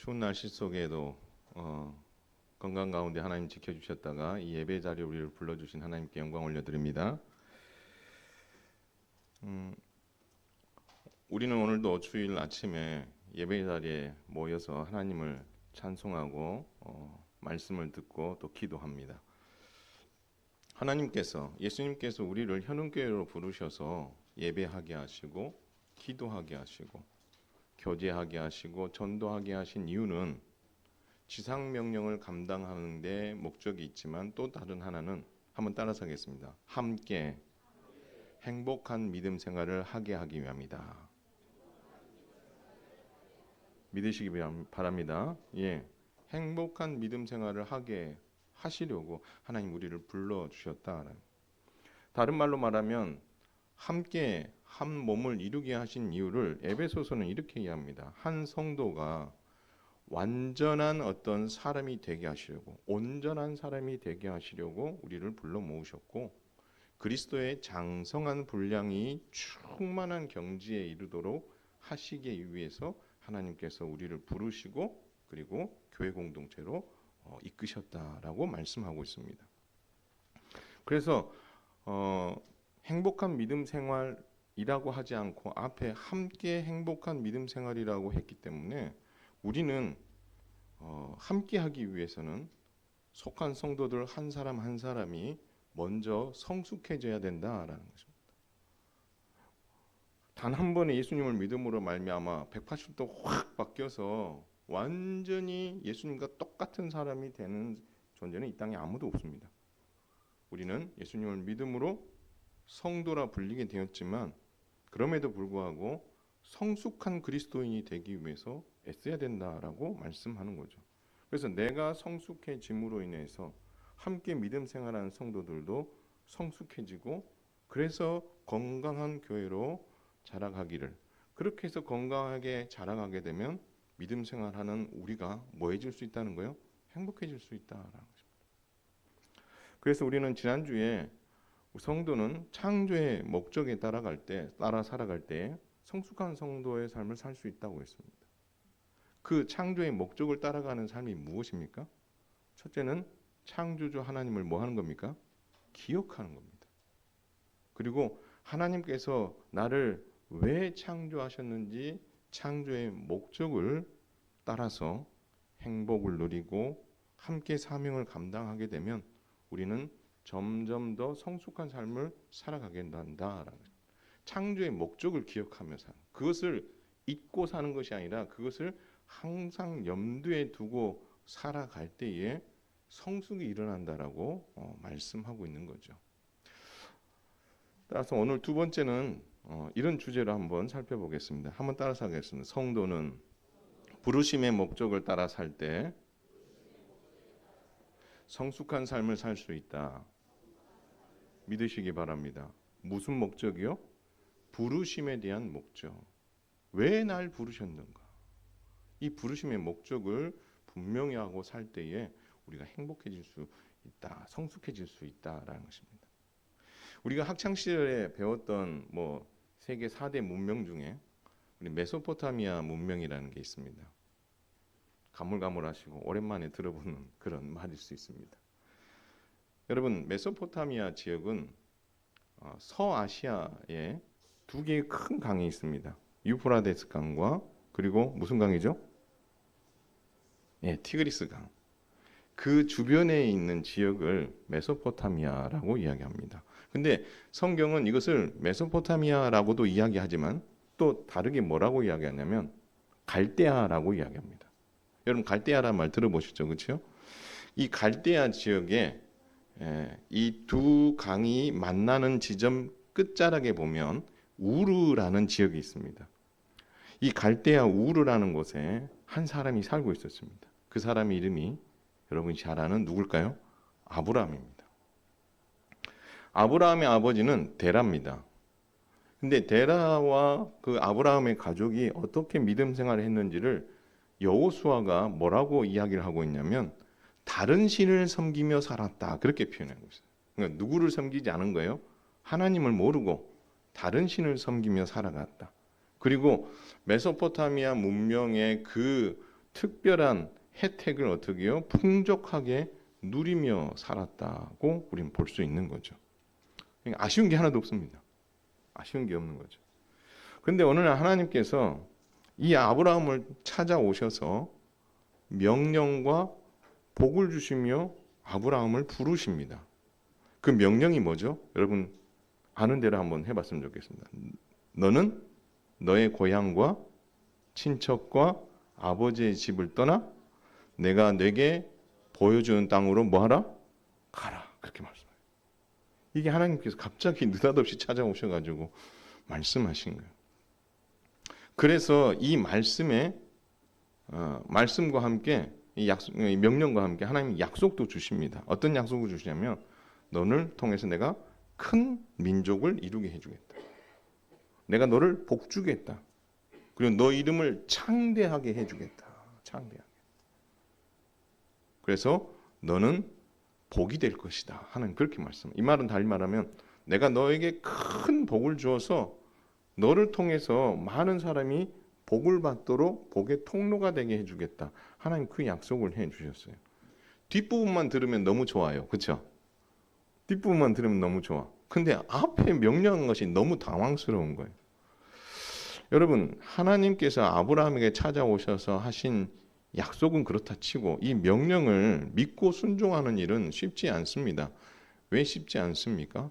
추운 날씨 속에도 건강 가운데 하나님 지켜주셨다가 이 예배 자리에 우리를 불러주신 하나님께 영광 올려드립니다. 우리는 오늘도 주일 아침에 예배 자리에 모여서 하나님을 찬송하고 말씀을 듣고 또 기도합니다. 하나님께서 예수님께서 우리를 현흥교회로 부르셔서 예배하게 하시고 기도하게 하시고 교제하게 하시고 전도하게 하신 이유는 지상 명령을 감당하는 데 목적이 있지만 또 다른 하나는 한번 따라서 하겠습니다. 함께 행복한 믿음 생활을 하게 하기 위함이다. 믿으시기 바랍니다. 예, 행복한 믿음 생활을 하게 하시려고 하나님 우리를 불러주셨다. 다른 말로 말하면 함께 한 몸을 이루게 하신 이유를 에베소서는 이렇게 이해합니다. 한 성도가 완전한 어떤 사람이 되게 하시려고, 온전한 사람이 되게 하시려고 우리를 불러 모으셨고, 그리스도의 장성한 분량이 충만한 경지에 이르도록 하시기 위해서 하나님께서 우리를 부르시고 그리고 교회 공동체로 이끄셨다라고 말씀하고 있습니다. 그래서 행복한 믿음 생활이라고 하지 않고 앞에 함께 행복한 믿음 생활이라고 했기 때문에 우리는 함께 하기 위해서는 속한 성도들 한 사람 한 사람이 먼저 성숙해져야 된다라는 것입니다. 단 한 번의 예수님을 믿음으로 말미암아 180도 확 바뀌어서 완전히 예수님과 똑같은 사람이 되는 존재는 이 땅에 아무도 없습니다. 우리는 예수님을 믿음으로 성도라 불리게 되었지만 그럼에도 불구하고 성숙한 그리스도인이 되기 위해서 애써야 된다라고 말씀하는 거죠. 그래서 내가 성숙해짐으로 인해서 함께 믿음 생활하는 성도들도 성숙해지고 그래서 건강한 교회로 자라가기를, 그렇게 해서 건강하게 자라가게 되면 믿음 생활하는 우리가 뭐해질 수 있다는 거예요? 행복해질 수 있다라는 것입니다. 그래서 우리는 지난주에 성도는 창조의 목적에 따라 살아갈 때 성숙한 성도의 삶을 살 수 있다고 했습니다. 그 창조의 목적을 따라가는 삶이 무엇입니까? 첫째는 창조주 하나님을 뭐 하는 겁니까? 기억하는 겁니다. 그리고 하나님께서 나를 왜 창조하셨는지 창조의 목적을 따라서 행복을 누리고 함께 사명을 감당하게 되면 우리는 점점 더 성숙한 삶을 살아가게 된다라는 거죠. 창조의 목적을 기억하며 사는, 그것을 잊고 사는 것이 아니라 그것을 항상 염두에 두고 살아갈 때에 성숙이 일어난다라고 말씀하고 있는 거죠. 따라서 오늘 두 번째는 이런 주제로 한번 살펴보겠습니다. 한번 따라서 하겠습니다. 성도는 부르심의 목적을 따라 살 때 성숙한 삶을 살 수 있다. 믿으시기 바랍니다. 무슨 목적이요? 부르심에 대한 목적. 왜 날 부르셨는가? 이 부르심의 목적을 분명히 하고 살 때에 우리가 행복해질 수 있다, 성숙해질 수 있다라는 것입니다. 우리가 학창 시절에 배웠던 세계 4대 문명 중에 우리 메소포타미아 문명이라는 게 있습니다. 가물가물하시고 오랜만에 들어보는 그런 말일 수 있습니다. 여러분, 메소포타미아 지역은 서아시아에 두 개의 큰 강이 있습니다. 유프라데스 강과 그리고 무슨 강이죠? 예, 티그리스 강. 그 주변에 있는 지역을 메소포타미아라고 이야기합니다. 근데 성경은 이것을 메소포타미아라고도 이야기하지만 또 다르게 뭐라고 이야기하냐면 갈대아라고 이야기합니다. 여러분 갈대아라는 말 들어보셨죠? 그렇죠? 이 갈대아 지역에 이 두 강이 만나는 지점 끝자락에 보면 우르라는 지역이 있습니다. 이 갈대아 우르라는 곳에 한 사람이 살고 있었습니다. 그 사람의 이름이 여러분이 잘 아는 누굴까요? 아브라함입니다. 아브라함의 아버지는 데라입니다. 근데 데라와 그 아브라함의 가족이 어떻게 믿음 생활을 했는지를 여호수아가 뭐라고 이야기를 하고 있냐면 다른 신을 섬기며 살았다, 그렇게 표현하고 있어요. 그러니까 누구를 섬기지 않은 거예요? 하나님을 모르고 다른 신을 섬기며 살아갔다. 그리고 메소포타미아 문명의 그 특별한 혜택을 어떻게 해요? 풍족하게 누리며 살았다고 우리는 볼 수 있는 거죠. 그러니까 아쉬운 게 하나도 없습니다. 아쉬운 게 없는 거죠. 그런데 어느 날 하나님께서 이 아브라함을 찾아오셔서 명령과 복을 주시며 아브라함을 부르십니다. 그 명령이 뭐죠? 여러분 아는 대로 한번 해봤으면 좋겠습니다. 너는 너의 고향과 친척과 아버지의 집을 떠나 내가 내게 보여주는 땅으로 뭐하라? 가라. 그렇게 말씀해요. 이게 하나님께서 갑자기 느닷없이 찾아오셔가지고 말씀하신 거예요. 그래서 이 말씀과 함께 이 명령과 함께 하나님이 약속도 주십니다. 어떤 약속을 주시냐면 너를 통해서 내가 큰 민족을 이루게 해주겠다. 내가 너를 복주겠다. 그리고 너 이름을 창대하게 해주겠다. 창대하게. 그래서 너는 복이 될 것이다. 하나님 그렇게 말씀. 이 말은 달리 말하면 내가 너에게 큰 복을 주어서 너를 통해서 많은 사람이 복을 받도록 복의 통로가 되게 해주겠다. 하나님 그 약속을 해주셨어요. 뒷부분만 들으면 너무 좋아요. 그렇죠? 뒷부분만 들으면 너무 좋아. 근데 앞에 명령한 것이 너무 당황스러운 거예요. 여러분 하나님께서 아브라함에게 찾아오셔서 하신 약속은 그렇다 치고 이 명령을 믿고 순종하는 일은 쉽지 않습니다. 왜 쉽지 않습니까?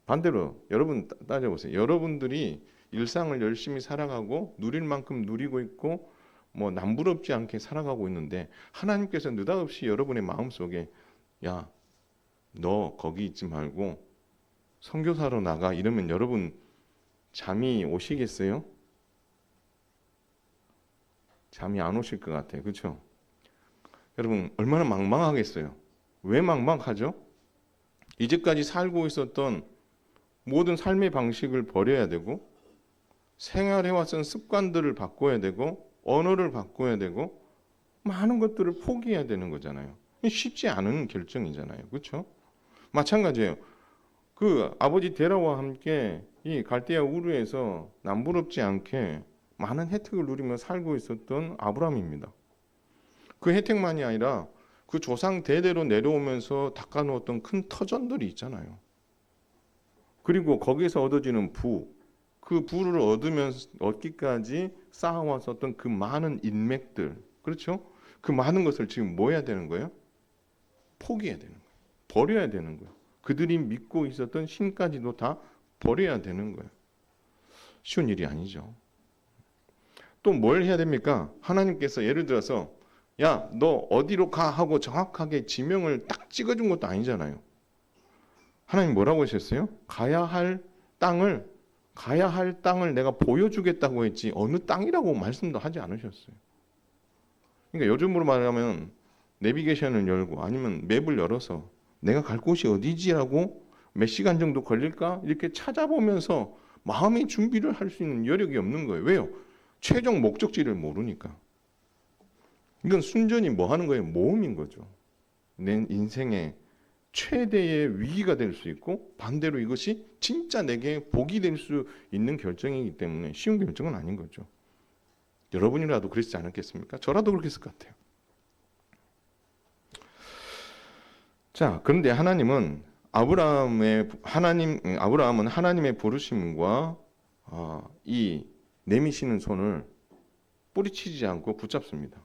반대로 여러분 따져보세요. 여러분들이 일상을 열심히 살아가고 누릴 만큼 누리고 있고 뭐 남부럽지 않게 살아가고 있는데 하나님께서 느닷없이 여러분의 마음속에 야, 너 거기 있지 말고 선교사로 나가 이러면 여러분 잠이 오시겠어요? 잠이 안 오실 것 같아요. 그렇죠? 여러분 얼마나 망망하겠어요. 왜 망망하죠? 이제까지 살고 있었던 모든 삶의 방식을 버려야 되고 생활해왔던 습관들을 바꿔야 되고 언어를 바꿔야 되고 많은 것들을 포기해야 되는 거잖아요. 쉽지 않은 결정이잖아요. 그렇죠? 마찬가지예요. 그 아버지 데라와 함께 이 갈대아 우르에서 남부럽지 않게 많은 혜택을 누리며 살고 있었던 아브라함입니다. 그 혜택만이 아니라 그 조상 대대로 내려오면서 닦아놓았던 큰 터전들이 있잖아요. 그리고 거기서 얻어지는 그 부를 얻기까지 쌓아왔었던 그 많은 인맥들, 그렇죠? 그 많은 것을 지금 뭐 해야 되는 거예요? 포기해야 되는 거예요. 버려야 되는 거예요. 그들이 믿고 있었던 신까지도 다 버려야 되는 거예요. 쉬운 일이 아니죠. 또 뭘 해야 됩니까? 하나님께서 예를 들어서 야, 너 어디로 가 하고 정확하게 지명을 딱 찍어준 것도 아니잖아요. 하나님 뭐라고 하셨어요? 가야 할 땅을 내가 보여주겠다고 했지 어느 땅이라고 말씀도 하지 않으셨어요. 그러니까 요즘으로 말하면 내비게이션을 열고 아니면 맵을 열어서 내가 갈 곳이 어디지라고 몇 시간 정도 걸릴까 이렇게 찾아보면서 마음의 준비를 할 수 있는 여력이 없는 거예요. 왜요? 최종 목적지를 모르니까. 이건 순전히 뭐 하는 거예요? 모험인 거죠. 내 인생의 최대의 위기가 될 수 있고 반대로 이것이 진짜 내게 복이 될 수 있는 결정이기 때문에 쉬운 결정은 아닌 거죠. 여러분이라도 그러시지 않았겠습니까? 저라도 그렇게 했을 것 같아요. 자, 그런데 아브라함은 하나님의 부르심과 이 내미시는 손을 뿌리치지 않고 붙잡습니다.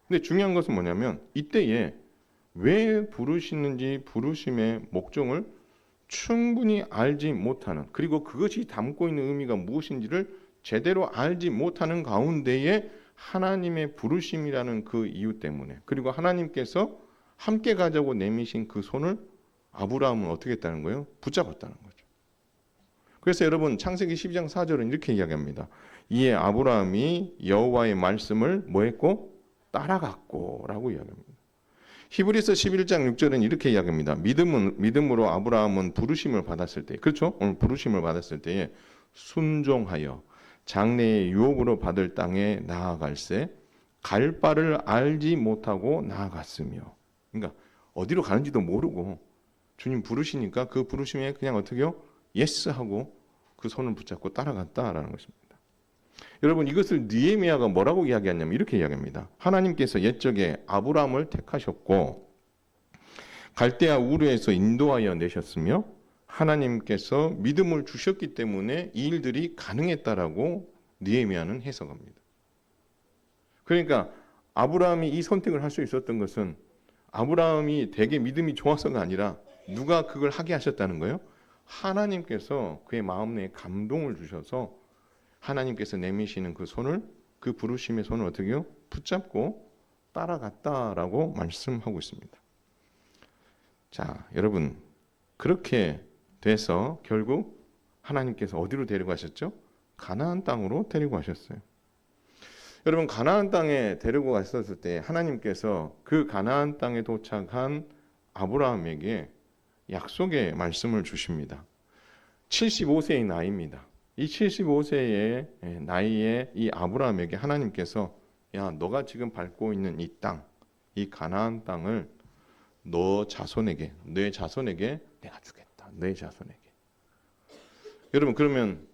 근데 중요한 것은 뭐냐면 이때에 왜 부르시는지 부르심의 목적을 충분히 알지 못하는 그리고 그것이 담고 있는 의미가 무엇인지를 제대로 알지 못하는 가운데에 하나님의 부르심이라는 그 이유 때문에 그리고 하나님께서 함께 가자고 내미신 그 손을 아브라함은 어떻게 했다는 거예요? 붙잡았다는 거죠. 그래서 여러분 창세기 12장 4절은 이렇게 이야기합니다. 이에 아브라함이 여호와의 말씀을 뭐 했고? 따라갔고 라고 이야기합니다. 히브리서 11장 6절은 이렇게 이야기합니다. 믿음으로 아브라함은 부르심을 받았을 때, 그렇죠? 오늘 부르심을 받았을 때에 순종하여 장래의 유업으로 받을 땅에 나아갈새 갈 바를 알지 못하고 나아갔으며, 그러니까 어디로 가는지도 모르고 주님 부르시니까 그 부르심에 그냥 어떻게요? 예스 하고 그 손을 붙잡고 따라갔다라는 것입니다. 여러분 이것을 느헤미야가 뭐라고 이야기하냐면 이렇게 이야기합니다. 하나님께서 옛적에 아브라함을 택하셨고 갈대아 우르에서 인도하여 내셨으며 하나님께서 믿음을 주셨기 때문에 이 일들이 가능했다라고 느헤미야는 해석합니다. 그러니까 아브라함이 이 선택을 할 수 있었던 것은 아브라함이 되게 믿음이 좋아서가 아니라 누가 그걸 하게 하셨다는 거예요? 하나님께서 그의 마음 내에 감동을 주셔서 하나님께서 내미시는 그 손을, 그 부르심의 손을 어떻게 해요? 붙잡고 따라갔다라고 말씀하고 있습니다. 자, 여러분 그렇게 돼서 결국 하나님께서 어디로 데려가셨죠? 가나안 땅으로 데리고 가셨어요. 여러분 가나안 땅에 데리고 갔었을 때 하나님께서 그 가나안 땅에 도착한 아브라함에게 약속의 말씀을 주십니다. 75세의 나이입니다. 이 75세의 나이에 이 아브라함에게 하나님께서 야, 너가 지금 밟고 있는 이 땅, 이 가나안 땅을 너 자손에게, 내 자손에게 내가 주겠다. 내 자손에게. 여러분 그러면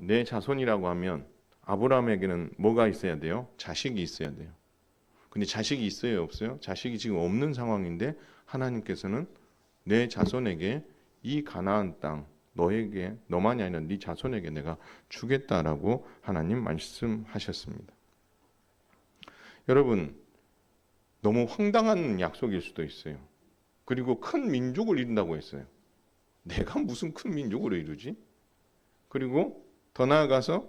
내 자손이라고 하면 아브라함에게는 뭐가 있어야 돼요? 자식이 있어야 돼요. 근데 자식이 있어요, 없어요? 자식이 지금 없는 상황인데 하나님께서는 내 자손에게 이 가나안 땅 너에게, 너만이 아니라 네 자손에게 내가 주겠다라고 하나님 말씀하셨습니다. 여러분 너무 황당한 약속일 수도 있어요. 그리고 큰 민족을 이룬다고 했어요. 내가 무슨 큰 민족을 이루지? 그리고 더 나아가서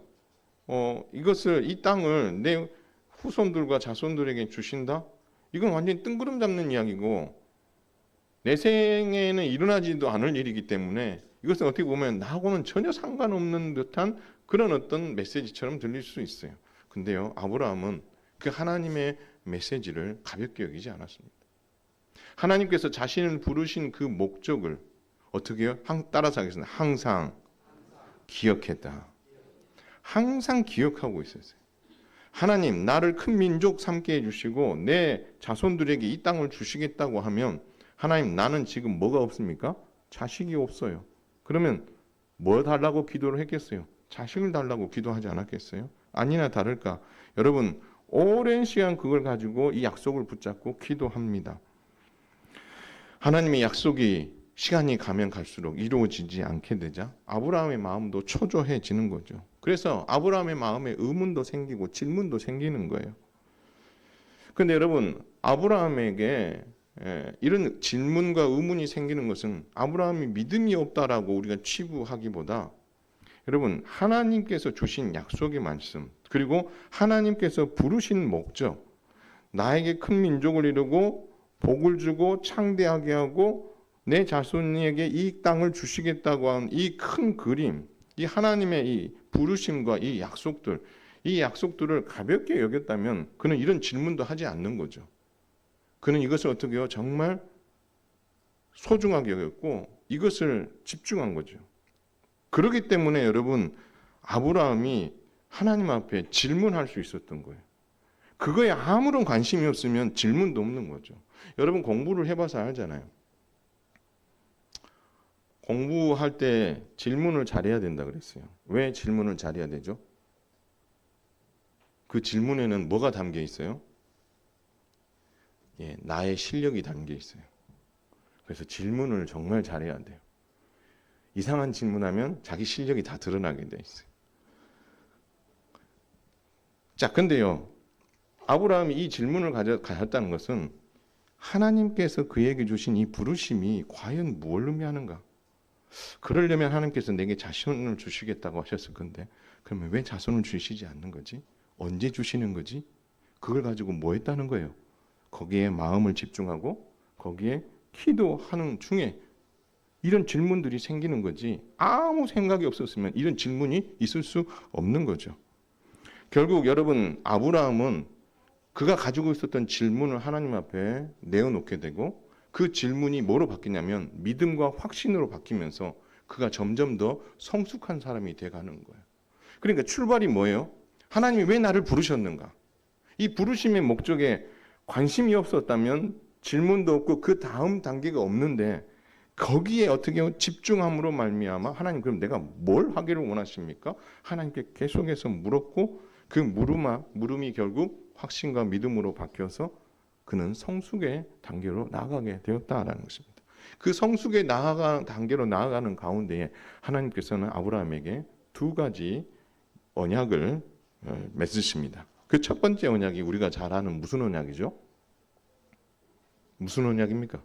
이것을, 이 땅을 내 후손들과 자손들에게 주신다? 이건 완전히 뜬구름 잡는 이야기고 내 생에는 일어나지도 않을 일이기 때문에 이것은 어떻게 보면 나하고는 전혀 상관없는 듯한 그런 어떤 메시지처럼 들릴 수 있어요. 근데요, 아브라함은 그 하나님의 메시지를 가볍게 여기지 않았습니다. 하나님께서 자신을 부르신 그 목적을 어떻게 해요? 따라서 하겠습니다. 항상 기억했다. 항상 기억하고 있었어요. 하나님 나를 큰 민족 삼게 해주시고 내 자손들에게 이 땅을 주시겠다고 하면 하나님 나는 지금 뭐가 없습니까? 자식이 없어요. 그러면 뭐 달라고 기도를 했겠어요? 자식을 달라고 기도하지 않았겠어요? 아니나 다를까 여러분 오랜 시간 그걸 가지고 이 약속을 붙잡고 기도합니다. 하나님의 약속이 시간이 가면 갈수록 이루어지지 않게 되자 아브라함의 마음도 초조해지는 거죠. 그래서 아브라함의 마음에 의문도 생기고 질문도 생기는 거예요. 그런데 여러분 아브라함에게 이런 질문과 의문이 생기는 것은 아브라함이 믿음이 없다라고 우리가 치부하기보다 여러분 하나님께서 주신 약속의 말씀 그리고 하나님께서 부르신 목적 나에게 큰 민족을 이루고 복을 주고 창대하게 하고 내 자손에게 이 땅을 주시겠다고 한 이 큰 그림 이 하나님의 이 부르심과 이 약속들을 가볍게 여겼다면 그는 이런 질문도 하지 않는 거죠. 그는 이것을 어떻게 해요? 정말 소중하게 여겼고 이것을 집중한 거죠. 그렇기 때문에 여러분 아브라함이 하나님 앞에 질문할 수 있었던 거예요. 그거에 아무런 관심이 없으면 질문도 없는 거죠. 여러분 공부를 해봐서 알잖아요. 공부할 때 질문을 잘해야 된다 그랬어요. 왜 질문을 잘해야 되죠? 그 질문에는 뭐가 담겨 있어요? 나의 실력이 담겨 있어요. 그래서 질문을 정말 잘해야 돼요. 이상한 질문하면 자기 실력이 다 드러나게 돼 있어요. 자, 근데요. 아브라함이 이 질문을 가졌다는 것은 하나님께서 그에게 주신 이 부르심이 과연 뭘 의미하는가? 그러려면 하나님께서 내게 자손을 주시겠다고 하셨을 건데 그러면 왜 자손을 주시지 않는 거지? 언제 주시는 거지? 그걸 가지고 뭐 했다는 거예요? 거기에 마음을 집중하고 거기에 기도하는 중에 이런 질문들이 생기는 거지 아무 생각이 없었으면 이런 질문이 있을 수 없는 거죠. 결국 여러분 아브라함은 그가 가지고 있었던 질문을 하나님 앞에 내어놓게 되고 그 질문이 뭐로 바뀌냐면 믿음과 확신으로 바뀌면서 그가 점점 더 성숙한 사람이 돼가는 거예요. 그러니까 출발이 뭐예요? 하나님이 왜 나를 부르셨는가? 이 부르심의 목적에 관심이 없었다면 질문도 없고 그 다음 단계가 없는데 거기에 어떻게 집중함으로 말미암아 하나님 그럼 내가 뭘 하기를 원하십니까? 하나님께 계속해서 물었고 그 물음이 결국 확신과 믿음으로 바뀌어서 그는 성숙의 단계로 나아가게 되었다라는 것입니다. 그 성숙의 단계로 나아가는 가운데에 하나님께서는 아브라함에게 두 가지 언약을 맺으십니다. 그 첫 번째 언약이 우리가 잘 아는 무슨 언약이죠? 무슨 언약입니까?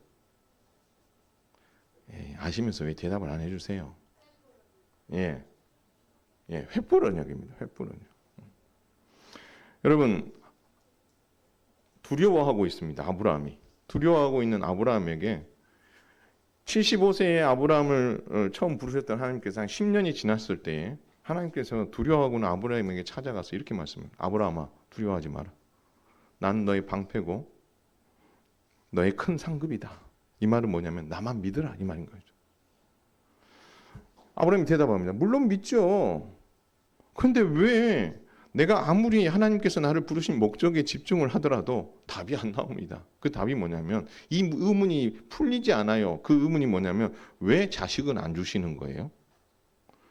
아시면서 왜 대답을 안 해주세요? 횃불 언약입니다. 횃불 언약. 여러분 두려워하고 있습니다. 아브라함이 두려워하고 있는 아브라함에게 75세의 아브라함을 처음 부르셨던 하나님께서 한 10년이 지났을 때에 하나님께서 두려워하고는 아브라함에게 찾아가서 이렇게 말씀합니다. 아브라함아 두려워하지 마라. 나는 너의 방패고 너의 큰 상급이다. 이 말은 뭐냐면 나만 믿으라 이 말인 거죠. 아브라함이 대답합니다. 물론 믿죠. 그런데 왜 내가 아무리 하나님께서 나를 부르신 목적에 집중을 하더라도 답이 안 나옵니다. 그 답이 뭐냐면 이 의문이 풀리지 않아요. 그 의문이 뭐냐면 왜 자식은 안 주시는 거예요?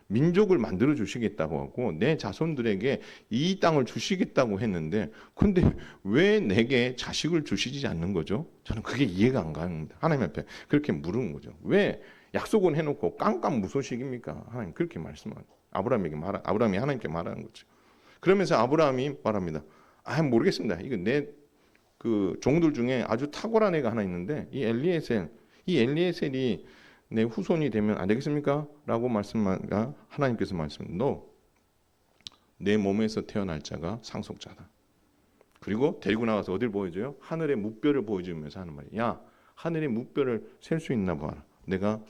민족을 만들어 주시겠다고 하고 내 자손들에게 이 땅을 주시겠다고 했는데 근데 왜 내게 자식을 주시지 않는 거죠? 저는 그게 이해가 안 갑니다. 하나님 앞에 그렇게 물은 거죠. 왜 약속은 해놓고 깜깜무소식입니까? 하나님 그렇게 말씀하고 아브라함이 하나님께 말하는 거죠. 그러면서 아브라함이 말합니다. 모르겠습니다. 이거 내 그 종들 중에 아주 탁월한 애가 하나 있는데 이 엘리에셀이 내 후손이 되면 안 되겠습니까? 라고 하나님께서 너 내 몸에서 태어날 자가 상속자다. 그리고 데리고 나가서 어딜 보여줘요? 하늘의 뭇별을 보여주면서 하는 말이에요. 야 하늘의 뭇별을 셀 수 있나 봐라. 내가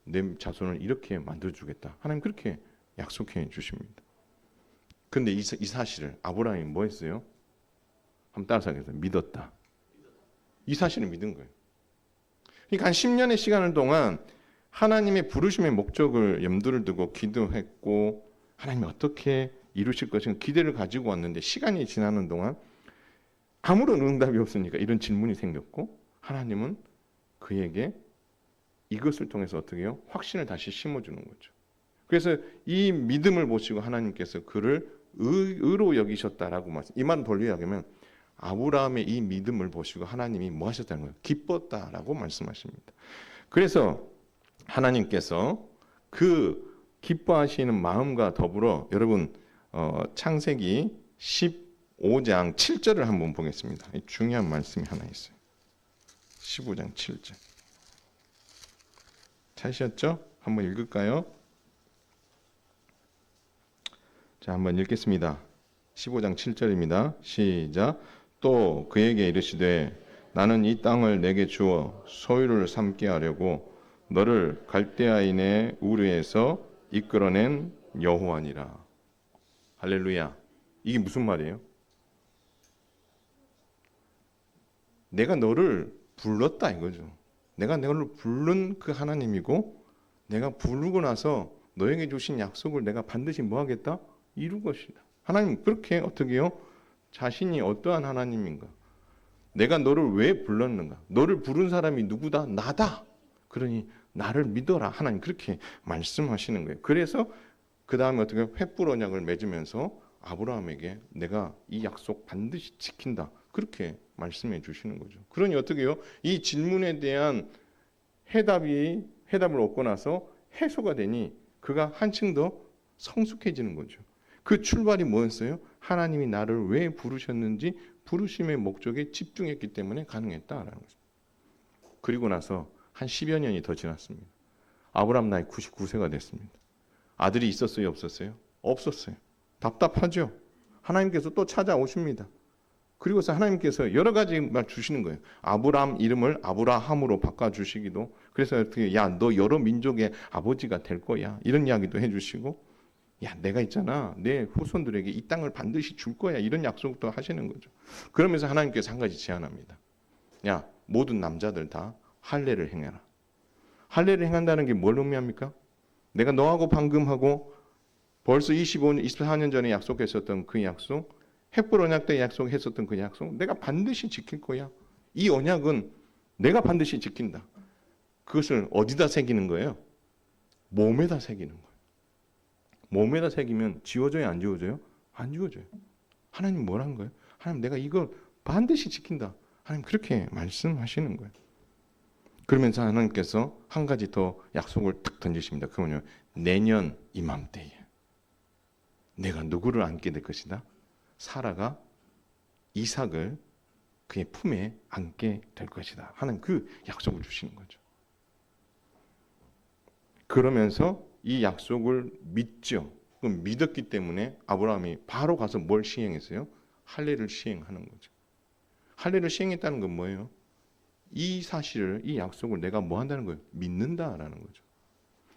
내 자손을 이렇게 만들어주겠다. 하나님 그렇게 약속해 주십니다. 근데 이 사실을 아브라함이 뭐 했어요? 한번 따라서 하겠습니다. 믿었다. 이 사실을 믿은 거예요. 그러니까 한 10년의 시간을 동안 하나님의 부르심의 목적을 염두를 두고 기도했고 하나님이 어떻게 이루실 것인가 기대를 가지고 왔는데 시간이 지나는 동안 아무런 응답이 없으니까 이런 질문이 생겼고 하나님은 그에게 이것을 통해서 어떻게 해요? 확신을 다시 심어주는 거죠. 그래서 이 믿음을 보시고 하나님께서 그를 의로 여기셨다라고 말씀. 이 말은 돌려 이야기하면 아브라함의 이 믿음을 보시고 하나님이 뭐 하셨다는 거예요? 기뻤다라고 말씀하십니다. 그래서 하나님께서 그 기뻐하시는 마음과 더불어 여러분 창세기 15장 7절을 한번 보겠습니다. 중요한 말씀이 하나 있어요. 15장 7절. 찾으셨죠? 한번 읽을까요? 자, 한번 읽겠습니다. 15장 7절입니다. 시작. 또 그에게 이르시되 나는 이 땅을 내게 주어 소유를 삼게 하려고 너를 갈대아인의 우르에서 이끌어낸 여호와니라. 할렐루야. 이게 무슨 말이에요? 내가 너를 불렀다 이거죠. 내가 너를 부른 그 하나님이고 내가 부르고 나서 너에게 주신 약속을 내가 반드시 뭐 하겠다? 이룰 것이다. 하나님 그렇게 어떻게 해요? 자신이 어떠한 하나님인가? 내가 너를 왜 불렀는가? 너를 부른 사람이 누구다? 나다. 그러니 나를 믿어라. 하나님 그렇게 말씀하시는 거예요. 그래서 그 다음에 어떻게 횃불 언약을 맺으면서 아브라함에게 내가 이 약속 반드시 지킨다. 그렇게 말씀해 주시는 거죠. 그러니 어떻게 해요? 이 질문에 대한 해답을 얻고 나서 해소가 되니 그가 한층 더 성숙해지는 거죠. 그 출발이 뭐였어요? 하나님이 나를 왜 부르셨는지 부르심의 목적에 집중했기 때문에 가능했다라는 거죠. 그리고 나서 한 10여 년이 더 지났습니다. 아브라함 나이 99세가 됐습니다. 아들이 있었어요? 없었어요? 없었어요. 답답하죠? 하나님께서 또 찾아오십니다. 그리고서 하나님께서 여러 가지 말 주시는 거예요. 아브라함 이름을 아브라함으로 바꿔주시기도 그래서 어떻게 너 여러 민족의 아버지가 될 거야 이런 이야기도 해주시고 내가 있잖아 내 후손들에게 이 땅을 반드시 줄 거야 이런 약속도 하시는 거죠. 그러면서 하나님께서 한 가지 제안합니다. 모든 남자들 다 할례를 행해라. 할례를 행한다는 게 뭘 의미합니까? 내가 너하고 방금 하고 벌써 24년 전에 약속했었던 그 약속 횃불 언약 때 약속했었던 그 약속 내가 반드시 지킬 거야. 이 언약은 내가 반드시 지킨다. 그것을 어디다 새기는 거예요? 몸에다 새기는 거예요. 몸에다 새기면 지워져요, 안 지워져요? 안 지워져요. 하나님 뭐라는 거예요? 하나님 내가 이걸 반드시 지킨다. 하나님 그렇게 말씀하시는 거예요. 그러면서 하나님께서 한 가지 더 약속을 탁 던지십니다. 그건요, 내년 이맘때에 내가 누구를 안게 될 것이다? 사라가 이삭을 그의 품에 안게 될 것이다 하는 그 약속을 주시는 거죠. 그러면서 이 약속을 믿죠. 믿었기 때문에 아브라함이 바로 가서 뭘 시행했어요? 할례를 시행하는 거죠. 할례를 시행했다는 건 뭐예요? 이 사실을, 이 약속을 내가 뭐 한다는 거예요? 믿는다라는 거죠.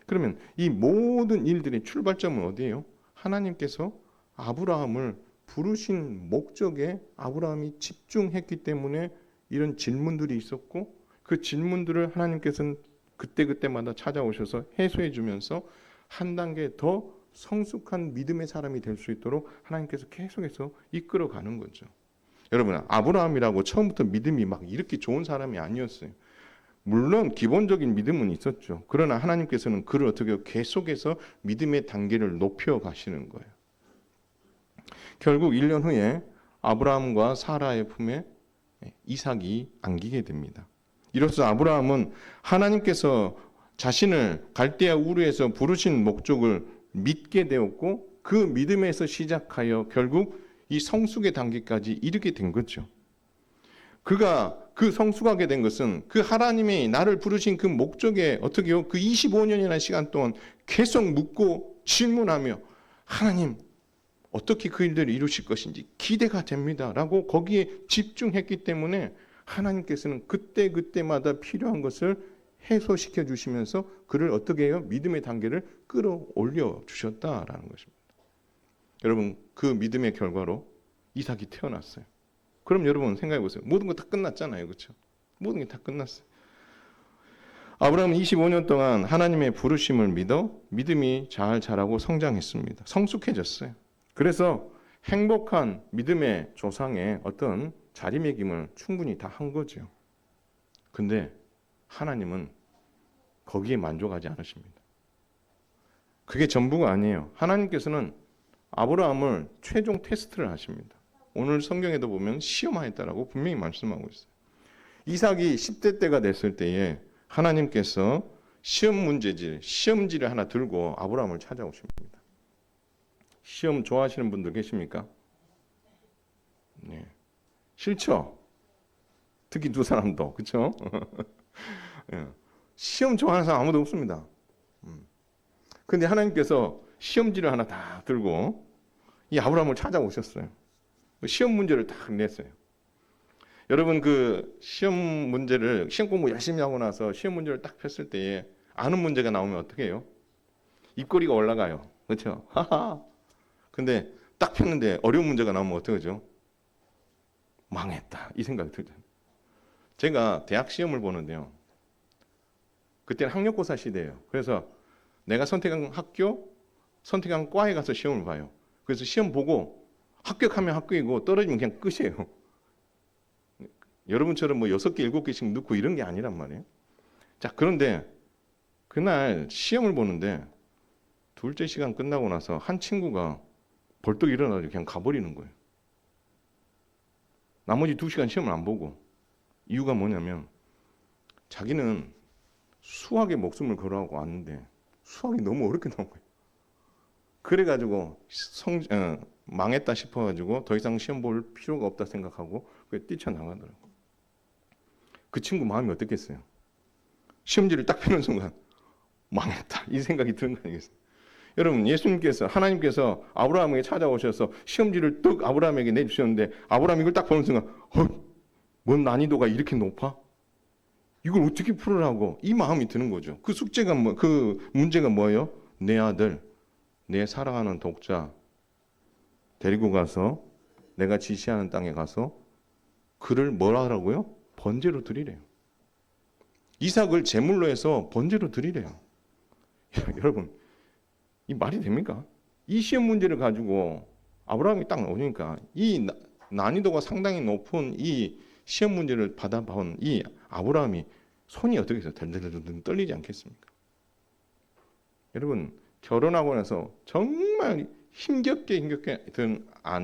그러면 이 모든 일들의 출발점은 어디예요? 하나님께서 아브라함을 부르신 목적에 아브라함이 집중했기 때문에 이런 질문들이 있었고, 그 질문들을 하나님께서는 그때그때마다 찾아오셔서 해소해 주면서 한 단계 더 성숙한 믿음의 사람이 될 수 있도록 하나님께서 계속해서 이끌어가는 거죠. 여러분, 아브라함이라고 처음부터 믿음이 막 이렇게 좋은 사람이 아니었어요. 물론 기본적인 믿음은 있었죠. 그러나 하나님께서는 그를 어떻게 계속해서 믿음의 단계를 높여 가시는 거예요. 결국 1년 후에 아브라함과 사라의 품에 이삭이 안기게 됩니다. 이로써 아브라함은 하나님께서 자신을 갈대아 우르에서 부르신 목적을 믿게 되었고, 그 믿음에서 시작하여 결국 이 성숙의 단계까지 이르게 된 거죠. 그가 그 성숙하게 된 것은 그 하나님이 나를 부르신 그 목적에 어떻게요? 그 25년이라는 시간 동안 계속 묻고 질문하며 하나님 어떻게 그 일들을 이루실 것인지 기대가 됩니다 라고 거기에 집중했기 때문에 하나님께서는 그때그때마다 필요한 것을 해소시켜 주시면서 그를 어떻게 해요? 믿음의 단계를 끌어올려 주셨다라는 것입니다. 여러분, 그 믿음의 결과로 이삭이 태어났어요. 그럼 여러분 생각해 보세요. 모든 거 다 끝났잖아요. 그렇죠? 모든 게 다 끝났어요. 아브라함은 25년 동안 하나님의 부르심을 믿어 믿음이 잘 자라고 성장했습니다. 성숙해졌어요. 그래서 행복한 믿음의 조상의 어떤 자리매김을 충분히 다 한 거죠. 근데 하나님은 거기에 만족하지 않으십니다. 그게 전부가 아니에요. 하나님께서는 아브라함을 최종 테스트를 하십니다. 오늘 성경에도 보면 시험하였다라고 분명히 말씀하고 있어요. 이삭이 10대 때가 됐을 때에 하나님께서 시험지를 하나 들고 아브라함을 찾아오십니다. 시험 좋아하시는 분들 계십니까? 네. 싫죠? 특히 두 사람도, 그렇죠? 시험 좋아하는 사람 아무도 없습니다. 근데 하나님께서 시험지를 하나 다 들고 이 아브라함을 찾아오셨어요. 시험 문제를 딱 냈어요. 여러분, 그 시험 공부 열심히 하고 나서 시험 문제를 딱 폈을 때에 아는 문제가 나오면 어떻게 해요? 입꼬리가 올라가요. 그렇죠? 하하. 근데 딱 폈는데 어려운 문제가 나오면 어떡하죠? 망했다. 이 생각이 들잖아요. 제가 대학 시험을 보는데요. 그때는 학력고사 시대예요. 그래서 내가 선택한 학교, 선택한 과에 가서 시험을 봐요. 그래서 시험 보고 합격하면 합격이고 떨어지면 그냥 끝이에요. 여러분처럼 뭐 6개, 7개씩 넣고 이런 게 아니란 말이에요. 자, 그런데 그날 시험을 보는데 둘째 시간 끝나고 나서 한 친구가 벌떡 일어나서 그냥 가버리는 거예요. 나머지 2시간 시험을 안 보고. 이유가 뭐냐면 자기는 수학에 목숨을 걸어하고 왔는데 수학이 너무 어렵게 나온 거예요. 그래가지고 망했다 싶어가지고 더 이상 시험 볼 필요가 없다 생각하고 뛰쳐나가더라고요. 그 친구 마음이 어떻겠어요? 시험지를 딱 펴는 순간 망했다 이 생각이 드는 거 아니겠어요? 여러분, 하나님께서 아브라함에게 찾아오셔서 시험지를 떡 아브라함에게 내주셨는데 아브라함이 이걸 딱 보는 순간 뭔 난이도가 이렇게 높아? 이걸 어떻게 풀으라고? 이 마음이 드는 거죠. 그 숙제가 그 문제가 뭐예요? 내 아들, 내 사랑하는 독자 데리고 가서 내가 지시하는 땅에 가서 그를 뭐라 하라고요? 번제로 드리래요. 이삭을 제물로 해서 번제로 드리래요. 여러분, 이 말이 됩니까? 이 시험 문제를 가지고 아브라함이 딱 나오니까 이 난이도가 상당히 높은 이 시험 문제를 받아본 이 아브라함이 손이 어떻게 해서 덜덜덜 떨리지 않겠습니까? 여러분, 결혼하고 나서 정말 힘겹게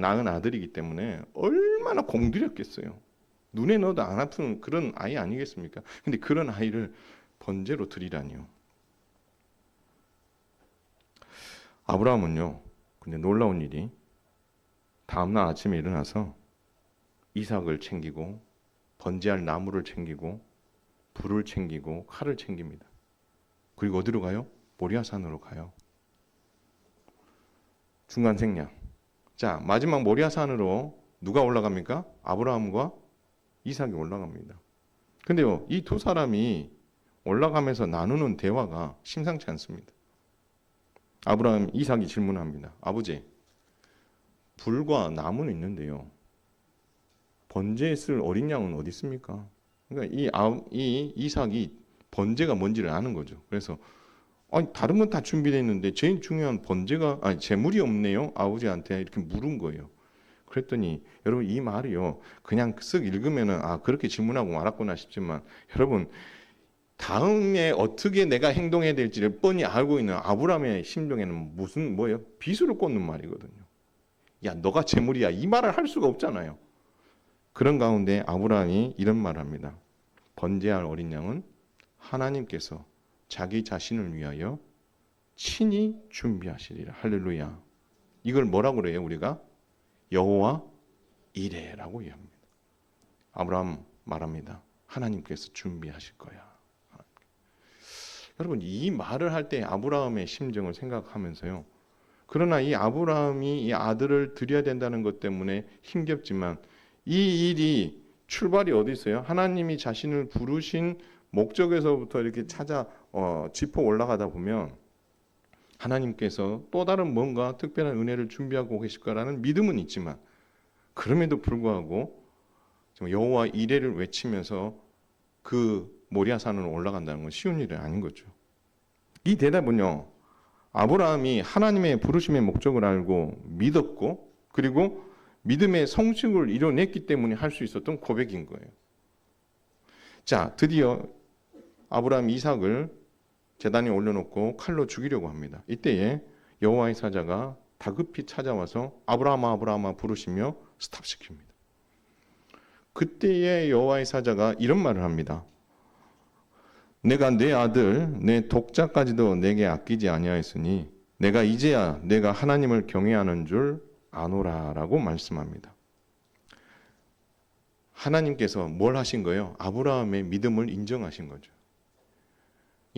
낳은 아들이기 때문에 얼마나 공들였겠어요. 눈에 넣어도 안 아픈 그런 아이 아니겠습니까? 근데 그런 아이를 번제로 드리라니요. 아브라함은요, 근데 놀라운 일이 다음날 아침에 일어나서 이삭을 챙기고 번제할 나무를 챙기고 불을 챙기고 칼을 챙깁니다. 그리고 어디로 가요? 모리아산으로 가요. 중간 생략. 자, 마지막 모리아산으로 누가 올라갑니까? 아브라함과 이삭이 올라갑니다. 근데요, 이 두 사람이 올라가면서 나누는 대화가 심상치 않습니다. 아브라함, 이삭이 질문합니다. 아버지, 불과 나무는 있는데요. 번제에 쓸 어린 양은 어디 있습니까? 그러니까 이 이삭이 번제가 뭔지를 아는 거죠. 그래서 다른 건 다 준비되어 있는데 제일 중요한 번제가 제물이 없네요. 아버지한테 이렇게 물은 거예요. 그랬더니 여러분 이 말이요. 그냥 쓱 읽으면은 그렇게 질문하고 말았구나 싶지만 여러분 다음에 어떻게 내가 행동해야 될지를 뻔히 알고 있는 아브라함의 심정에는 무슨 뭐예요? 비수를 꽂는 말이거든요. 야, 너가 제물이야. 이 말을 할 수가 없잖아요. 그런 가운데 아브라함이 이런 말을 합니다. 번제할 어린 양은 하나님께서 자기 자신을 위하여 친히 준비하시리라. 할렐루야. 이걸 뭐라고 그래요? 우리가 여호와 이레라고 이해합니다. 아브라함 말합니다. 하나님께서 준비하실 거야. 여러분 이 말을 할 때 아브라함의 심정을 생각하면서요. 그러나 이 아브라함이 이 아들을 드려야 된다는 것 때문에 힘겹지만 이 일이 출발이 어디 있어요? 하나님이 자신을 부르신 목적에서부터 이렇게 짚어 올라가다 보면 하나님께서 또 다른 뭔가 특별한 은혜를 준비하고 계실 거라는 믿음은 있지만 그럼에도 불구하고 여호와 이레를 외치면서 그 모리아산으로 올라간다는 건 쉬운 일이 아닌 거죠. 이 대답은요. 아브라함이 하나님의 부르심의 목적을 알고 믿었고 그리고 믿음의 성숙을 이뤄냈기 때문에 할 수 있었던 고백인 거예요. 자, 드디어 아브라함 이삭을 제단에 올려놓고 칼로 죽이려고 합니다. 이때에 여호와의 사자가 다급히 찾아와서 아브라함아 아브라함아 부르시며 스탑시킵니다. 그때에 여호와의 사자가 이런 말을 합니다. 내가 내 아들 내 독자까지도 내게 아끼지 아니하였으니 내가 이제야 내가 하나님을 경외하는 줄 아노라라고 말씀합니다. 하나님께서 뭘 하신 거예요? 아브라함의 믿음을 인정하신 거죠.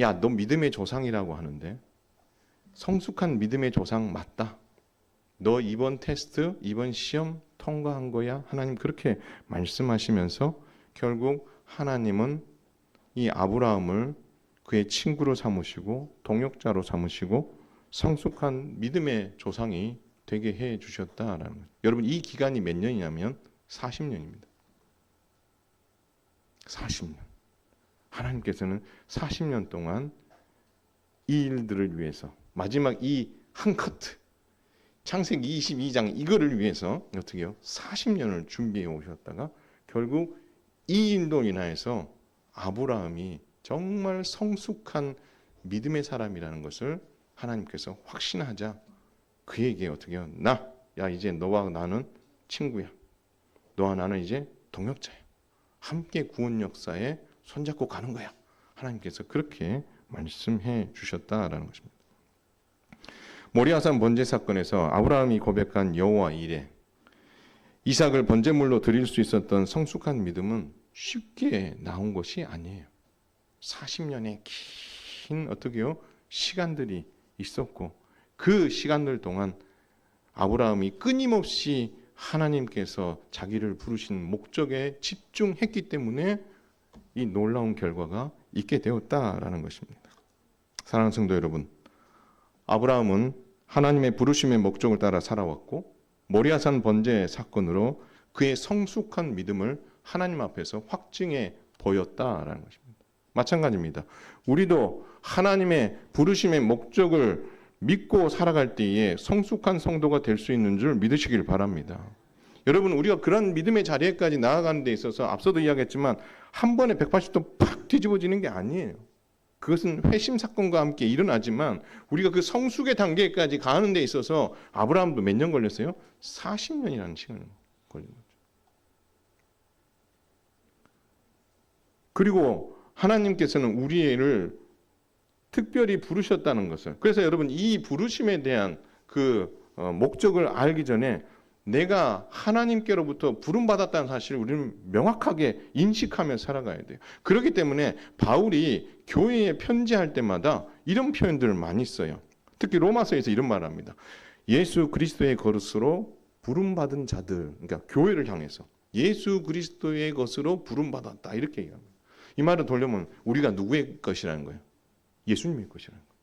야, 너 믿음의 조상이라고 하는데 성숙한 믿음의 조상 맞다. 너 이번 테스트, 이번 시험 통과한 거야. 하나님 그렇게 말씀하시면서 결국 하나님은 이 아브라함을 그의 친구로 삼으시고 동역자로 삼으시고 성숙한 믿음의 조상이 되게 해 주셨다라는 거예요. 여러분 이 기간이 몇 년이냐면 40년입니다. 40년. 하나님께서는 40년 동안 이 일들을 위해서 마지막 이 한 커트 창세기 22장 이거를 위해서 어떻게요? 40년을 준비해 오셨다가 결국 이 일로 인하여서 아브라함이 정말 성숙한 믿음의 사람이라는 것을 하나님께서 확신하자 그에게 어떻게 해요? 야 이제 너와 나는 친구야. 너와 나는 이제 동역자야. 함께 구원 역사에 손잡고 가는 거야. 하나님께서 그렇게 말씀해 주셨다라는 것입니다. 모리아산 번제 사건에서 아브라함이 고백한 여호와 이레, 이삭을 번제물로 드릴 수 있었던 성숙한 믿음은 쉽게 나온 것이 아니에요. 40년의 긴 어떻게요? 시간들이 있었고 그 시간들 동안 아브라함이 끊임없이 하나님께서 자기를 부르신 목적에 집중했기 때문에 이 놀라운 결과가 있게 되었다라는 것입니다. 사랑하는 성도 여러분, 아브라함은 하나님의 부르심의 목적을 따라 살아왔고 모리아산 번제 사건으로 그의 성숙한 믿음을 하나님 앞에서 확증해 보였다라는 것입니다. 마찬가지입니다. 우리도 하나님의 부르심의 목적을 믿고 살아갈 때에 성숙한 성도가 될 수 있는 줄 믿으시길 바랍니다. 여러분, 우리가 그런 믿음의 자리에까지 나아가는 데 있어서 앞서도 이야기했지만 한 번에 180도 팍 뒤집어지는 게 아니에요. 그것은 회심 사건과 함께 일어나지만 우리가 그 성숙의 단계까지 가는 데 있어서 아브라함도 몇 년 걸렸어요? 40년이라는 시간이 걸린 거죠. 그리고 하나님께서는 우리를 특별히 부르셨다는 것을, 그래서 여러분 이 부르심에 대한 그 목적을 알기 전에 내가 하나님께로부터 부름받았다는 사실을 우리는 명확하게 인식하며 살아가야 돼요. 그렇기 때문에 바울이 교회에 편지할 때마다 이런 표현들을 많이 써요. 특히 로마서에서 이런 말을 합니다. 예수 그리스도의 것으로 부름받은 자들, 그러니까 교회를 향해서 예수 그리스도의 것으로 부름받았다, 이렇게 얘기합니다. 이 말을 돌려면 우리가 누구의 것이라는 거예요? 예수님의 것이라는 거예요.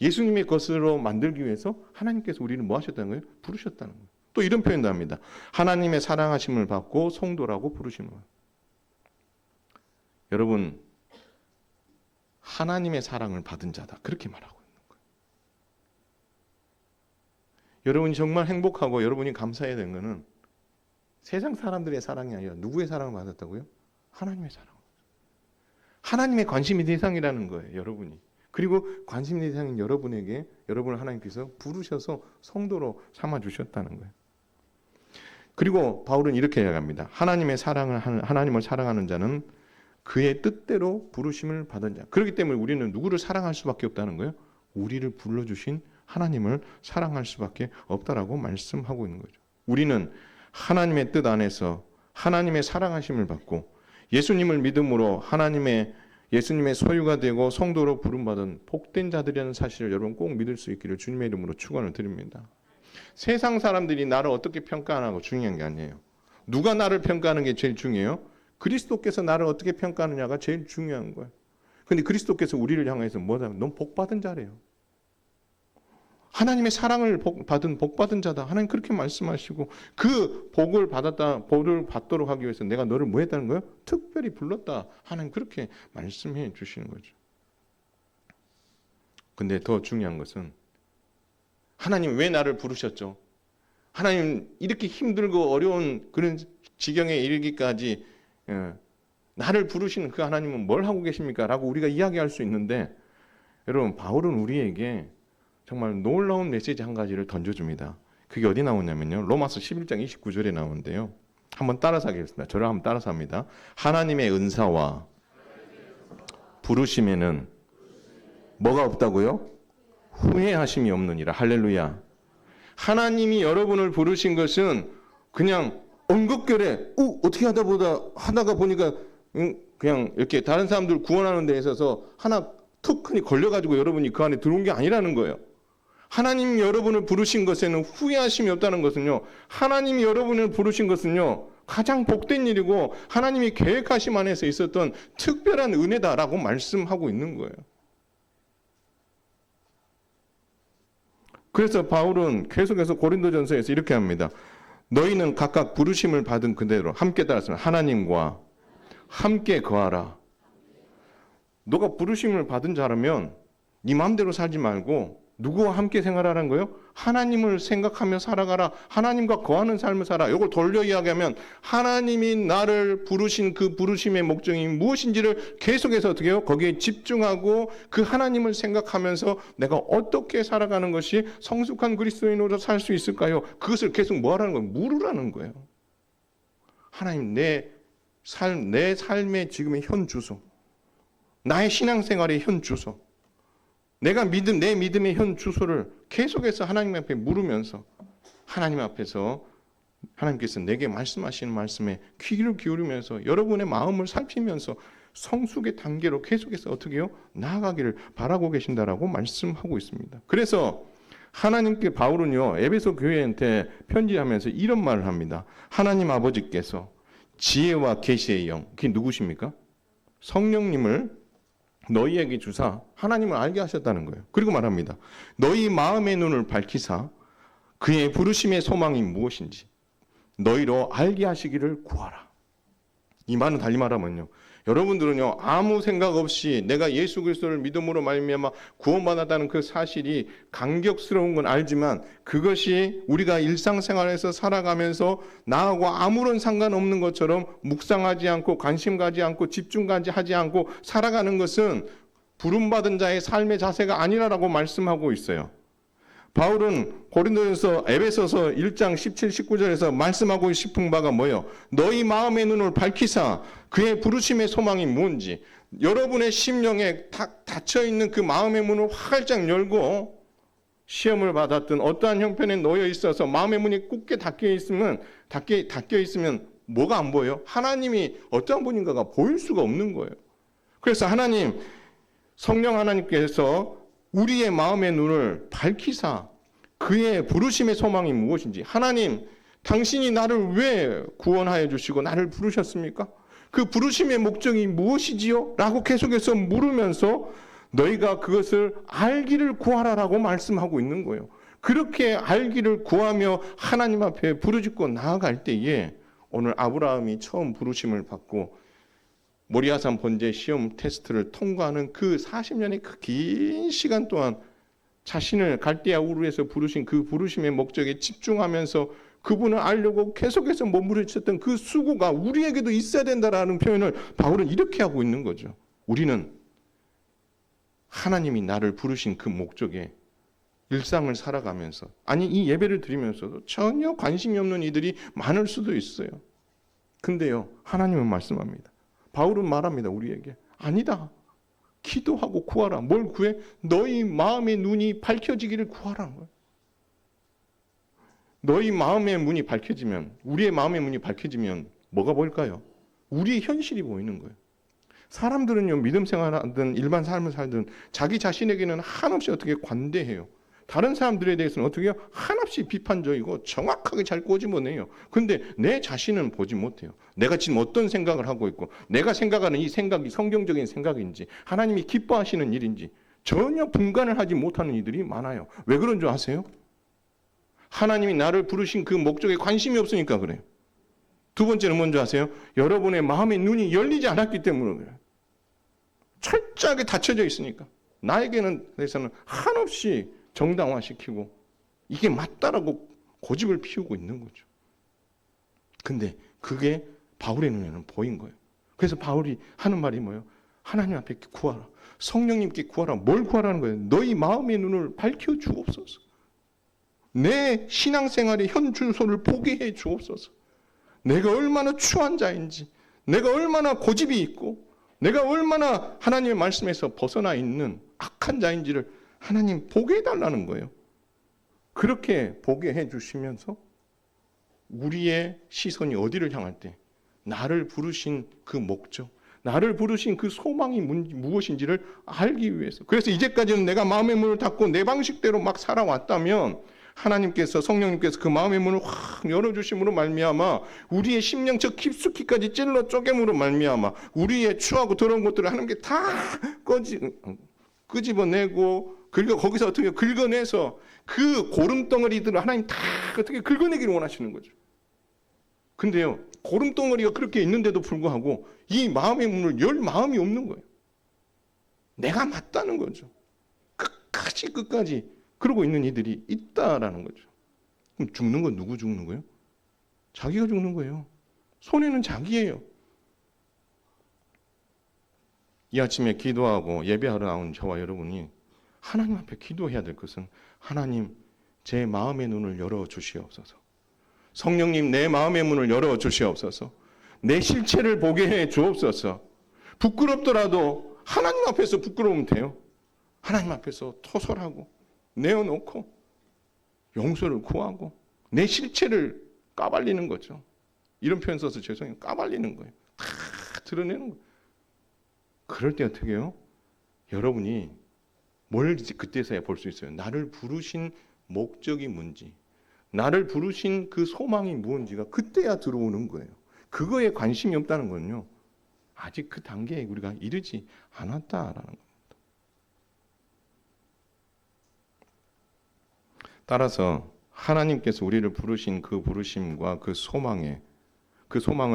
예수님의 것으로 만들기 위해서 하나님께서 우리를 뭐 하셨다는 거예요? 부르셨다는 거예요. 또 이런 표현도 합니다. 하나님의 사랑하심을 받고 성도라고 부르시는 거예요. 여러분, 하나님의 사랑을 받은 자다, 그렇게 말하고 있는 거예요. 여러분이 정말 행복하고 여러분이 감사해야 되는 것은 세상 사람들의 사랑이 아니라 누구의 사랑을 받았다고요? 하나님의 사랑. 하나님의 관심의 대상이라는 거예요, 여러분이. 그리고 관심의 대상인 여러분에게 여러분을 하나님께서 부르셔서 성도로 삼아주셨다는 거예요. 그리고 바울은 이렇게 이야기합니다. 하나님을 사랑하는 자는 그의 뜻대로 부르심을 받은 자. 그렇기 때문에 우리는 누구를 사랑할 수밖에 없다는 거예요? 우리를 불러주신 하나님을 사랑할 수밖에 없다라고 말씀하고 있는 거죠. 우리는 하나님의 뜻 안에서 하나님의 사랑하심을 받고 예수님을 믿음으로 예수님의 소유가 되고 성도로 부름받은 복된 자들이라는 사실을 여러분 꼭 믿을 수 있기를 주님의 이름으로 축원을 드립니다. 세상 사람들이 나를 어떻게 평가하고 중요한 게 아니에요. 누가 나를 평가하는 게 제일 중요해요? 그리스도께서 나를 어떻게 평가하느냐가 제일 중요한 거예요. 그런데 그리스도께서 우리를 향해서 뭐다? 넌 복받은 자래요. 하나님의 사랑을 복받은 자다. 하나님 그렇게 말씀하시고 그 복을 받도록 하기 위해서 내가 너를 뭐 했다는 거예요? 특별히 불렀다. 하나님 그렇게 말씀해 주시는 거죠. 근데 더 중요한 것은 하나님 왜 나를 부르셨죠? 하나님 이렇게 힘들고 어려운 그런 지경에 이르기까지 나를 부르시는 그 하나님은 뭘 하고 계십니까? 라고 우리가 이야기할 수 있는데 여러분, 바울은 우리에게 정말 놀라운 메시지 한 가지를 던져줍니다. 그게 어디 나오냐면요, 로마서 11장 29절에 나오는데요. 한번 따라서 하겠습니다. 저를 한번 따라서 합니다. 하나님의 은사와 부르심에는 뭐가 없다고요? 후회하심이 없느니라. 할렐루야. 하나님이 여러분을 부르신 것은 그냥 엉겁결에 어떻게 하다가 보니까 그냥 이렇게 다른 사람들 구원하는 데 있어서 하나 툭 흔히 걸려가지고 여러분이 그 안에 들어온 게 아니라는 거예요. 하나님 여러분을 부르신 것에는 후회하심이 없다는 것은요, 하나님이 여러분을 부르신 것은요 가장 복된 일이고 하나님이 계획하심 안에서 있었던 특별한 은혜다라고 말씀하고 있는 거예요. 그래서 바울은 계속해서 고린도전서에서 이렇게 합니다. 너희는 각각 부르심을 받은 그대로 함께 따랐으면 하나님과 함께 거하라. 너가 부르심을 받은 자라면 네 마음대로 살지 말고 누구와 함께 생활하라는 거예요? 하나님을 생각하며 살아가라. 하나님과 거하는 삶을 살아. 이걸 돌려 이야기하면 하나님이 나를 부르신 그 부르심의 목적이 무엇인지를 계속해서 어떻게 해요? 거기에 집중하고 그 하나님을 생각하면서 내가 어떻게 살아가는 것이 성숙한 그리스도인으로 살 수 있을까요? 그것을 계속 뭐 하라는 거예요? 물으라는 거예요. 하나님, 내 삶의 지금의 현 주소, 나의 신앙생활의 현 주소, 내 믿음의 현 주소를 계속해서 하나님 앞에 물으면서 하나님 앞에서 하나님께서 내게 말씀하시는 말씀에 귀를 기울이면서 여러분의 마음을 살피면서 성숙의 단계로 계속해서 어떻게 해요? 나아가기를 바라고 계신다라고 말씀하고 있습니다. 그래서 하나님께 바울은요, 에베소 교회한테 편지하면서 이런 말을 합니다. 하나님 아버지께서 지혜와 계시의 영, 그게 누구십니까? 성령님을 너희에게 주사 하나님을 알게 하셨다는 거예요. 그리고 말합니다. 너희 마음의 눈을 밝히사 그의 부르심의 소망이 무엇인지 너희로 알게 하시기를 구하라. 이 말은 달리 말하면요, 여러분들은요 아무 생각 없이 내가 예수 그리스도를 믿음으로 말미암아 구원받았다는 그 사실이 감격스러운 건 알지만 그것이 우리가 일상생활에서 살아가면서 나하고 아무런 상관없는 것처럼 묵상하지 않고 관심 가지 않고 집중 하지 않고 살아가는 것은 부름받은 자의 삶의 자세가 아니라고 말씀하고 있어요. 바울은 고린도전서 에베소서 1장 17, 19절에서 말씀하고 싶은 바가 뭐예요? 너희 마음의 눈을 밝히사 그의 부르심의 소망이 뭔지, 여러분의 심령에 닫혀있는 그 마음의 문을 활짝 열고 시험을 받았던 어떠한 형편에 놓여 있어서 마음의 문이 굳게 닫혀 있으면 뭐가 안 보여요? 하나님이 어떠한 분인가가 보일 수가 없는 거예요. 그래서 성령 하나님께서 우리의 마음의 눈을 밝히사 그의 부르심의 소망이 무엇인지, 하나님 당신이 나를 왜 구원하여 주시고 나를 부르셨습니까? 그 부르심의 목적이 무엇이지요? 라고 계속해서 물으면서 너희가 그것을 알기를 구하라라고 말씀하고 있는 거예요. 그렇게 알기를 구하며 하나님 앞에 부르짖고 나아갈 때에 오늘 아브라함이 처음 부르심을 받고 모리아산 번제 시험 테스트를 통과하는 그 40년의 그 긴 시간 동안 자신을 갈대아 우르에서 부르신 그 부르심의 목적에 집중하면서 그분을 알려고 계속해서 몸부림쳤던 그 수고가 우리에게도 있어야 된다라는 표현을 바울은 이렇게 하고 있는 거죠. 우리는 하나님이 나를 부르신 그 목적에 일상을 살아가면서, 아니 이 예배를 드리면서도 전혀 관심이 없는 이들이 많을 수도 있어요. 근데요, 하나님은 말씀합니다. 바울은 말합니다. 우리에게 아니다. 기도하고 구하라. 뭘 구해? 너희 마음의 눈이 밝혀지기를 구하라는 거예요. 너희 마음의 문이 밝혀지면, 우리의 마음의 문이 밝혀지면 뭐가 보일까요? 우리의 현실이 보이는 거예요. 사람들은요, 믿음 생활하든 일반 삶을 살든 자기 자신에게는 한없이 어떻게 관대해요. 다른 사람들에 대해서는 어떻게 해요? 한없이 비판적이고 정확하게 잘 꼬집어내요. 근데 내 자신은 보지 못해요. 내가 지금 어떤 생각을 하고 있고, 내가 생각하는 이 생각이 성경적인 생각인지 하나님이 기뻐하시는 일인지 전혀 분간을 하지 못하는 이들이 많아요. 왜 그런 줄 아세요? 하나님이 나를 부르신 그 목적에 관심이 없으니까 그래요. 두 번째는 뭔지 아세요? 여러분의 마음의 눈이 열리지 않았기 때문에 그래요. 철저하게 닫혀져 있으니까. 나에게는 대해서는 한없이 정당화시키고 이게 맞다라고 고집을 피우고 있는 거죠. 근데 그게 바울의 눈에는 보인 거예요. 그래서 바울이 하는 말이 뭐예요? 하나님 앞에 구하라. 성령님께 구하라. 뭘 구하라는 거예요? 너희 마음의 눈을 밝혀 주옵소서. 내 신앙생활의 현 주소를 보게 해 주옵소서. 내가 얼마나 추한 자인지, 내가 얼마나 고집이 있고, 내가 얼마나 하나님의 말씀에서 벗어나 있는 악한 자인지를 하나님 보게 해달라는 거예요. 그렇게 보게 해주시면서 우리의 시선이 어디를 향할 때 나를 부르신 그 목적, 나를 부르신 그 소망이 무엇인지를 알기 위해서. 그래서 이제까지는 내가 마음의 문을 닫고 내 방식대로 막 살아왔다면 하나님께서, 성령님께서 그 마음의 문을 확 열어주심으로 말미암아 우리의 심령 저 깊숙이까지 찔러 쪼개므로 말미암아 우리의 추하고 더러운 것들을 하나님께 다 끄집어내고, 그리고 거기서 어떻게 긁어내서 그 고름덩어리들을 하나님 다 어떻게 긁어내기를 원하시는 거죠. 근데요, 고름덩어리가 그렇게 있는데도 불구하고 이 마음의 문을 열 마음이 없는 거예요. 내가 맞다는 거죠. 끝까지 그러고 있는 이들이 있다라는 거죠. 그럼 죽는 건 누구 죽는 거예요? 자기가 죽는 거예요. 손해는 자기예요. 이 아침에 기도하고 예배하러 나온 저와 여러분이 하나님 앞에 기도해야 될 것은, 하나님 제 마음의 눈을 열어주시옵소서. 성령님 내 마음의 문을 열어주시옵소서. 내 실체를 보게 해 주옵소서. 부끄럽더라도 하나님 앞에서 부끄러우면 돼요. 하나님 앞에서 토설하고 내어놓고 용서를 구하고 내 실체를 까발리는 거죠. 이런 표현 써서 죄송해요. 까발리는 거예요. 다 드러내는 거예요. 그럴 때 어떻게 해요? 여러분이 뭘 그때서야 볼 수 있어요. 나를 부르신 목적이 뭔지, 나를 부르신 그 소망이 무엇인지가 그때야 들어오는 거예요. 그거에 관심이 없다는 건요, 아직 그 단계에 우리가 이르지 않았다라는 겁니다. 따라서 하나님께서 우리를 부르신 그 부르심과 그 소망을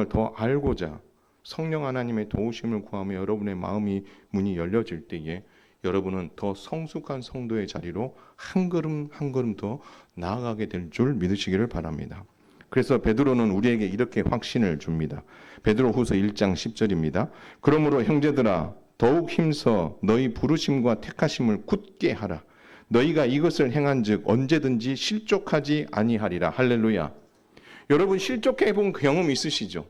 더 알고자 성령 하나님의 도우심을 구하며 여러분의 마음이 문이 열려질 때에 여러분은 더 성숙한 성도의 자리로 한 걸음 한 걸음 더 나아가게 될 줄 믿으시기를 바랍니다. 그래서 베드로는 우리에게 이렇게 확신을 줍니다. 베드로후서 1장 10절입니다. 그러므로 형제들아 더욱 힘써 너희 부르심과 택하심을 굳게 하라. 너희가 이것을 행한즉 언제든지 실족하지 아니하리라. 할렐루야. 여러분 실족해 본 경험 있으시죠?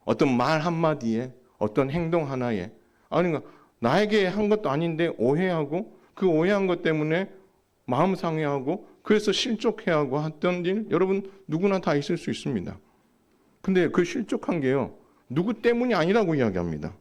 어떤 말 한마디에 어떤 행동 하나에 나에게 한 것도 아닌데 오해하고 그 오해한 것 때문에 마음 상해하고 그래서 실족해하고 했던 일 여러분 누구나 다 있을 수 있습니다. 근데 그 실족한 게요. 누구 때문이 아니라고 이야기합니다.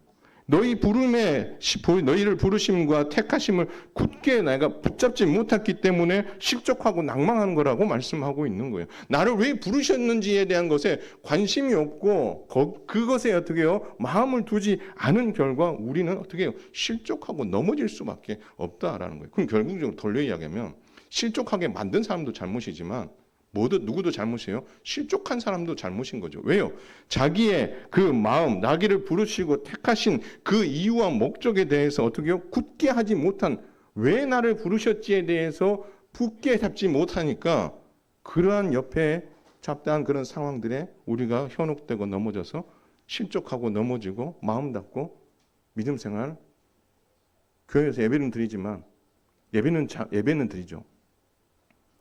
너희를 부르심과 택하심을 굳게 내가 붙잡지 못했기 때문에 실족하고 낭망하는 거라고 말씀하고 있는 거예요. 나를 왜 부르셨는지에 대한 것에 관심이 없고 그것에 어떻게 해요? 마음을 두지 않은 결과 우리는 어떻게 해요? 실족하고 넘어질 수밖에 없다라는 거예요. 그럼 결국적으로 돌려 이야기하면 실족하게 만든 사람도 잘못이지만 누구도 잘못이에요? 실족한 사람도 잘못인 거죠. 왜요? 자기의 그 마음, 나기를 부르시고 택하신 그 이유와 목적에 대해서 어떻게 해요? 굳게 하지 못한, 왜 나를 부르셨지에 대해서 굳게 잡지 못하니까 그러한 옆에 잡다한 그런 상황들에 우리가 현혹되고 넘어져서 실족하고 넘어지고 마음 닫고 믿음 생활, 교회에서 예배는 드리지만 예배는 드리죠.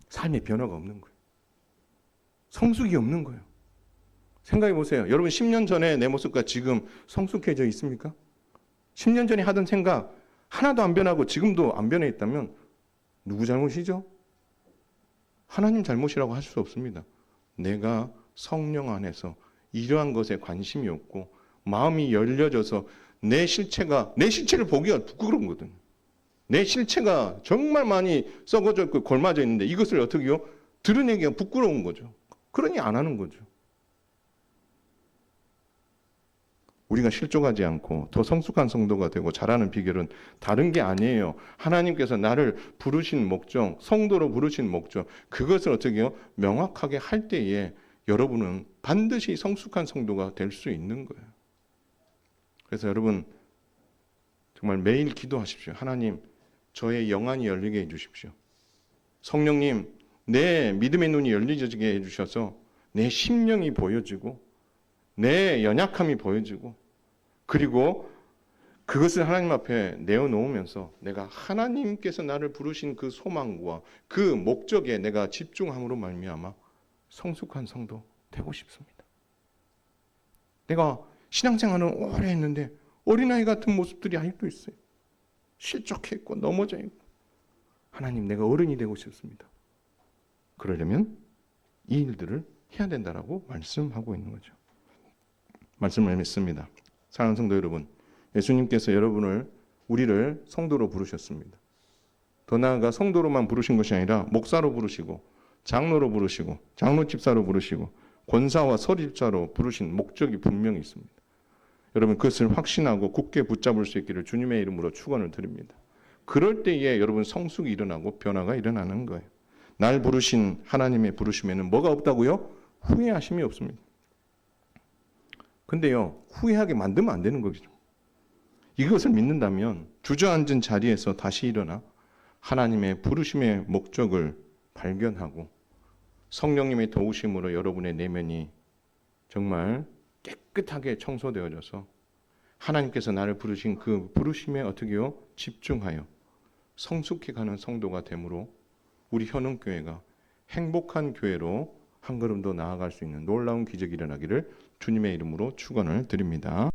삶의 변화가 없는 거예요. 성숙이 없는 거예요. 생각해 보세요. 여러분 10년 전에 내 모습과 지금 성숙해져 있습니까? 10년 전에 하던 생각 하나도 안 변하고 지금도 안 변해 있다면 누구 잘못이죠? 하나님 잘못이라고 할 수 없습니다. 내가 성령 안에서 이러한 것에 관심이 없고 마음이 열려져서 내 실체를 보기가 부끄러운거든. 내 실체가 정말 많이 썩어져 있고 골마져 있는데 이것을 어떻게 해요? 드러내기가 부끄러운 거죠. 그러니 안 하는 거죠. 우리가 실족하지 않고 더 성숙한 성도가 되고 자라는 비결은 다른 게 아니에요. 하나님께서 나를 부르신 목적, 성도로 부르신 목적, 그것을 어떻게 해요? 명확하게 할 때에 여러분은 반드시 성숙한 성도가 될 수 있는 거예요. 그래서 여러분 정말 매일 기도하십시오. 하나님, 저의 영안이 열리게 해주십시오. 성령님, 내 믿음의 눈이 열리게 해주셔서 내 심령이 보여지고 내 연약함이 보여지고 그리고 그것을 하나님 앞에 내어놓으면서 내가 하나님께서 나를 부르신 그 소망과 그 목적에 내가 집중함으로 말미암아 성숙한 성도 되고 싶습니다. 내가 신앙생활을 오래 했는데 어린아이 같은 모습들이 아직도 있어요. 실족해 있고 넘어져 있고 하나님 내가 어른이 되고 싶습니다. 그러려면 이 일들을 해야 된다라고 말씀하고 있는 거죠. 말씀을 믿습니다. 사랑하는 성도 여러분, 예수님께서 우리를 성도로 부르셨습니다. 더 나아가 성도로만 부르신 것이 아니라 목사로 부르시고 장로로 부르시고 장로 집사로 부르시고 권사와 서립자로 부르신 목적이 분명히 있습니다. 여러분 그것을 확신하고 굳게 붙잡을 수 있기를 주님의 이름으로 축원을 드립니다. 그럴 때에 여러분 성숙이 일어나고 변화가 일어나는 거예요. 날 부르신 하나님의 부르심에는 뭐가 없다고요? 후회하심이 없습니다. 근데요, 후회하게 만들면 안 되는 거죠. 이것을 믿는다면 주저앉은 자리에서 다시 일어나 하나님의 부르심의 목적을 발견하고 성령님의 도우심으로 여러분의 내면이 정말 깨끗하게 청소되어져서 하나님께서 나를 부르신 그 부르심에 어떻게 해요? 집중하여 성숙해가는 성도가 되므로 우리 현흥교회가 행복한 교회로 한 걸음 더 나아갈 수 있는 놀라운 기적이 일어나기를 주님의 이름으로 축원을 드립니다.